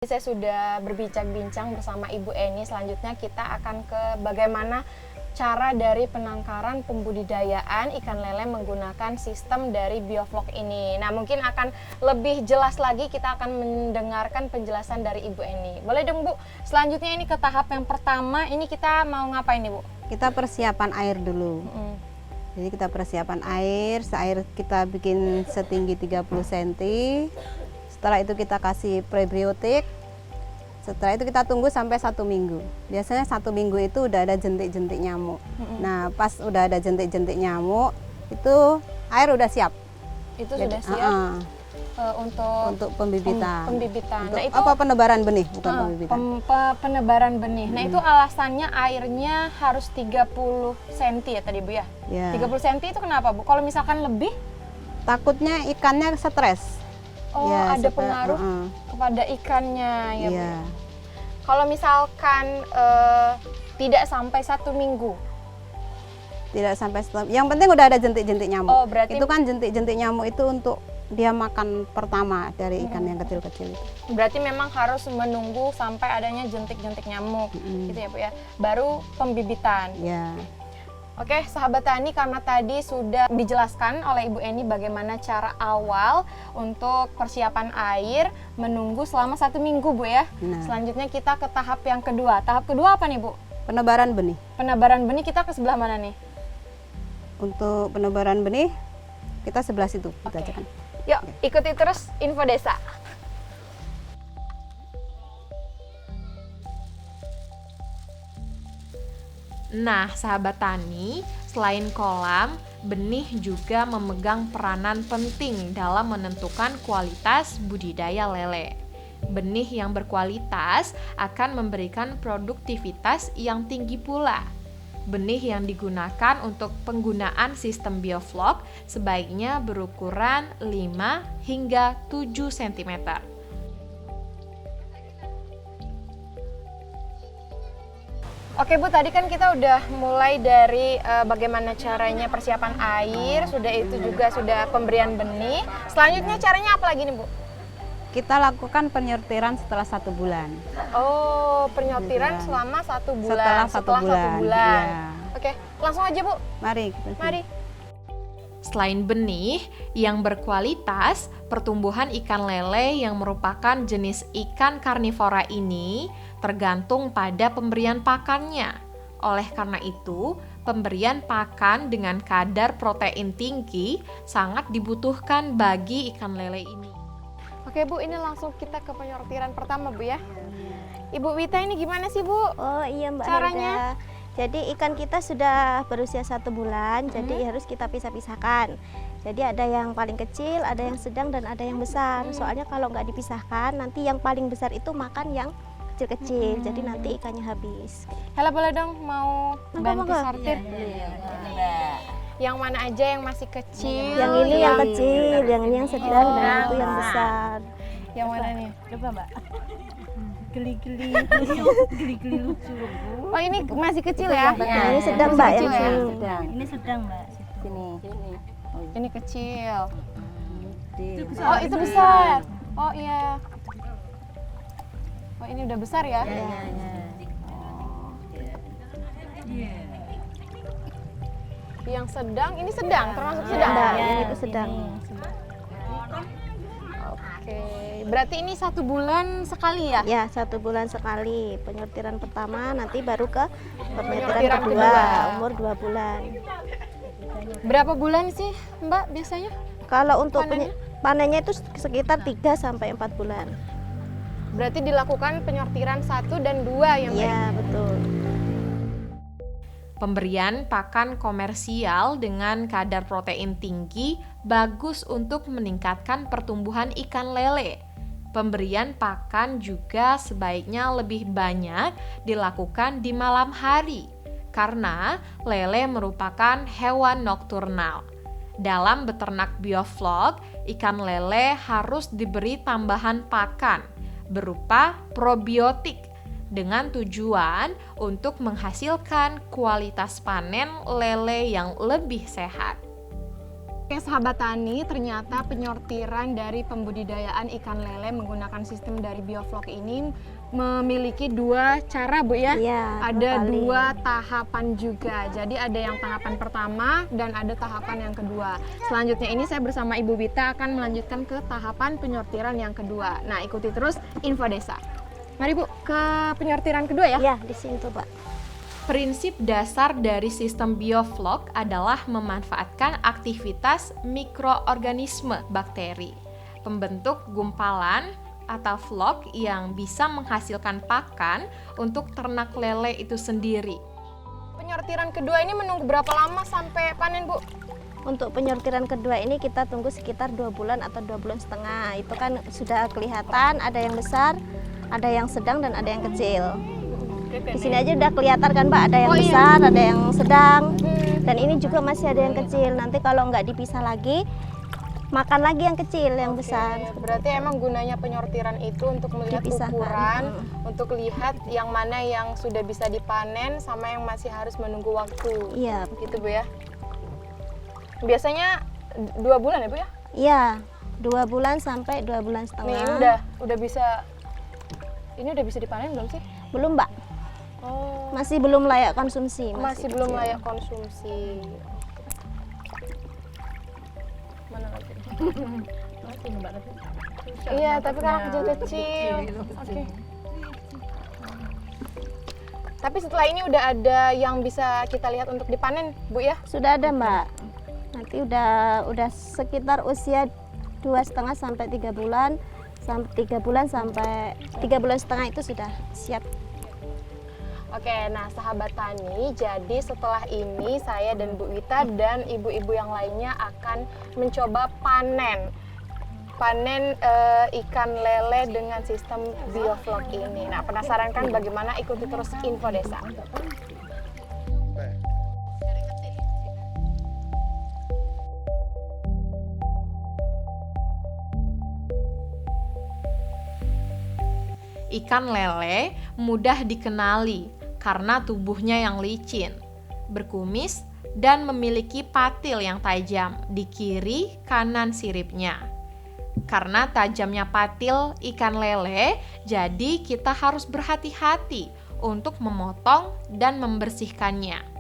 Saya sudah berbincang-bincang bersama Ibu Eni. Selanjutnya kita akan ke bagaimana cara dari penangkaran pembudidayaan ikan lele menggunakan sistem dari bioflok ini. Nah, mungkin akan lebih jelas lagi, kita akan mendengarkan penjelasan dari Ibu Eni. Boleh dong Bu, selanjutnya ini ke tahap yang pertama, ini kita mau ngapain nih Bu? Kita persiapan air dulu. Jadi kita persiapan air kita bikin setinggi 30 cm. Setelah itu kita kasih prebiotik. Setelah itu kita tunggu sampai 1 minggu. Biasanya 1 minggu itu udah ada jentik-jentik nyamuk. Nah, pas udah ada jentik-jentik nyamuk, itu air udah siap. Itu sudah siap untuk pembibitan. Pembibitan. Untuk nah, itu apa, penebaran benih, bukan pembibitan. Penebaran benih. Nah, itu alasannya airnya harus 30 cm ya tadi Bu ya? 30 cm itu kenapa Bu? Kalau misalkan lebih? Takutnya ikannya stres. Oh, ada pengaruh kepada ikannya ya Bu. Ya. Kalau misalkan tidak sampai 1 minggu? Tidak sampai yang penting udah ada jentik-jentik nyamuk. Oh, berarti itu kan jentik-jentik nyamuk itu untuk dia makan pertama dari ikan yang kecil-kecil itu. Berarti memang harus menunggu sampai adanya jentik-jentik nyamuk gitu ya Bu ya. Baru pembibitan. Ya. Oke, sahabat tani, karena tadi sudah dijelaskan oleh Ibu Eni bagaimana cara awal untuk persiapan air, menunggu selama 1 minggu Bu ya. Nah. Selanjutnya kita ke tahap yang kedua. Tahap kedua apa nih Bu? Penebaran benih. Penebaran benih kita ke sebelah mana nih? Untuk penebaran benih kita sebelah situ. Kita aja kan. Yuk, ikuti terus Info Desa. Nah, sahabat tani, selain kolam, benih juga memegang peranan penting dalam menentukan kualitas budidaya lele. Benih yang berkualitas akan memberikan produktivitas yang tinggi pula. Benih yang digunakan untuk penggunaan sistem bioflok sebaiknya berukuran 5 hingga 7 cm. Oke Bu, tadi kan kita udah mulai dari bagaimana caranya persiapan air, sudah itu juga sudah pemberian benih. Selanjutnya caranya apa lagi nih Bu? Kita lakukan penyortiran setelah 1 bulan. Oh, penyortiran selama 1 bulan. Setelah 1 bulan. Ya. Oke, langsung aja Bu. Mari. Mari. Selain benih yang berkualitas, pertumbuhan ikan lele yang merupakan jenis ikan karnivora ini tergantung pada pemberian pakannya. Oleh karena itu, pemberian pakan dengan kadar protein tinggi sangat dibutuhkan bagi ikan lele ini. Oke Bu, ini langsung kita ke penyortiran pertama Bu ya. Ibu Wita, ini gimana sih Bu? Oh iya Mbak Caranya? Helda. Jadi ikan kita sudah berusia 1 bulan, jadi harus kita pisah-pisahkan. Jadi ada yang paling kecil, ada yang sedang, dan ada yang besar. Soalnya kalau nggak dipisahkan, nanti yang paling besar itu makan yang kecil-kecil. Jadi nanti ikannya habis. Hela, boleh dong mau bantu Monggo. sortir? Yang mana aja yang masih kecil? Yang ini yang kecil, yang ini yang sedang, dan itu yang besar. Yang mana nih? Coba Mbak. Geli-geli lucu. Oh, ini masih kecil ya? Yang ini sedang Mbak, yang kecil ya? ini. Ini sedang Mbak. Sini. Ini kecil. Itu besar. Oh, itu besar. Oh iya. Oh, ini udah besar ya? Yang sedang, ini sedang, termasuk sedang. Mbak, yang itu sedang. Oke, berarti ini 1 bulan sekali ya? Ya, 1 bulan sekali. Penyortiran pertama, nanti baru ke penyortiran Penyortiran kedua, kedua. umur 2 bulan. Berapa bulan sih Mbak biasanya? Kalau untuk Panennya? panennya itu sekitar 3 sampai 4 bulan. Berarti dilakukan penyortiran 1 dan 2 yang Iya, betul. Pemberian pakan komersial dengan kadar protein tinggi bagus untuk meningkatkan pertumbuhan ikan lele. Pemberian pakan juga sebaiknya lebih banyak dilakukan di malam hari, karena lele merupakan hewan nokturnal. Dalam beternak bioflok, ikan lele harus diberi tambahan pakan berupa probiotik dengan tujuan untuk menghasilkan kualitas panen lele yang lebih sehat. Oke sahabat tani, ternyata penyortiran dari pembudidayaan ikan lele menggunakan sistem dari bioflok ini memiliki dua cara Bu ya. Iya, Ada kali. dua tahapan juga. Jadi ada yang tahapan pertama dan ada tahapan yang kedua. Selanjutnya ini saya bersama Ibu Wita akan melanjutkan ke tahapan penyortiran yang kedua. Nah, ikuti terus Info Desa. Mari Bu ke penyortiran kedua ya. Ya, di sini tuh, Pak. Prinsip dasar dari sistem bioflok adalah memanfaatkan aktivitas mikroorganisme bakteri, pembentuk gumpalan atau vlog yang bisa menghasilkan pakan untuk ternak lele itu sendiri. Penyortiran kedua ini menunggu berapa lama sampai panen Bu? Untuk penyortiran kedua ini kita tunggu sekitar 2 bulan atau 2 bulan setengah. Itu kan sudah kelihatan ada yang besar, ada yang sedang, dan ada yang kecil. Di sini aja udah kelihatan kan Mbak, ada yang besar, ada yang sedang, dan ini juga masih ada yang kecil. Nanti kalau nggak dipisah lagi, makan lagi yang kecil, yang besar. Berarti emang gunanya penyortiran itu untuk melihat Dipisahkan. ukuran, untuk lihat yang mana yang sudah bisa dipanen sama yang masih harus menunggu waktu. Iya, Gitu Bu ya. Biasanya 2 bulan ya Bu ya? iya, 2 bulan sampai 2 bulan Nih setengah. ini udah bisa, ini udah bisa dipanen belum sih? Belum Mbak, Oh, masih belum layak konsumsi. masih belum kecil. layak konsumsi. Mana lagi? Masih Mbak tapi susah Iya, tapi karena maksudnya. kecil-kecil. Kecil. Oke. Tapi setelah ini udah ada yang bisa kita lihat untuk dipanen, Bu ya? Sudah ada Mbak. Nanti udah sekitar usia 2,5 sampai 3 bulan. Sampai 3 bulan sampai 3 bulan setengah itu sudah siap. Oke, nah sahabat tani, jadi setelah ini saya dan Bu Wita dan ibu-ibu yang lainnya akan mencoba panen ikan lele dengan sistem bioflok ini. Nah, penasaran kan bagaimana? Ikuti terus Info Desa. Ikan lele mudah dikenali karena tubuhnya yang licin, berkumis, dan memiliki patil yang tajam di kiri kanan siripnya. Karena tajamnya patil ikan lele, jadi kita harus berhati-hati untuk memotong dan membersihkannya.